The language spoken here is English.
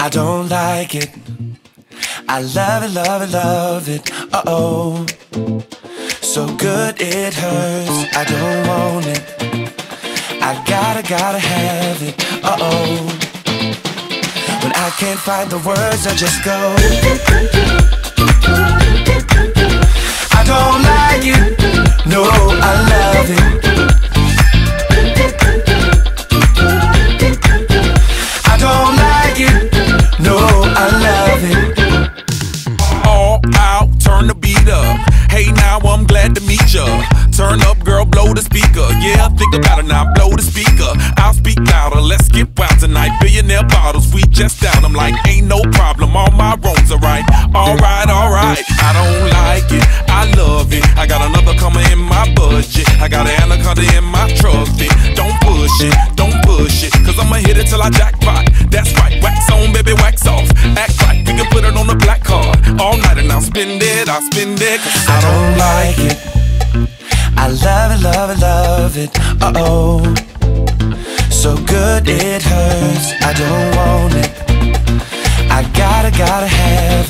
I don't like it. I love it, love it, love it. Uh-oh, so good it hurts. I don't want it. I gotta have it. Uh-oh, when I can't find the words, I just go. I don't like it. No, I love it. I don't like it. No, I love it. All out, turn the beat up. Hey now, I'm glad to meet ya. Turn up, girl, blow the speaker. Yeah, think about it now, blow the speaker. I'll speak louder, let's get wild tonight. Billionaire bottles, we just down. I'm like, ain't no problem, all my wrongs are right. Alright, alright, I don't like it, I love it. I got another coming in my budget. I got an anaconda in my trusty. Don't push it, cause I'ma hit it till I jackpot. That's right, wax on, baby, wax off. Act right, we can put it on the black card. All night and I'll spend it, cause I don't like it. I love it, love it, love it. Uh-oh, so good it hurts. I don't want it. I gotta have it.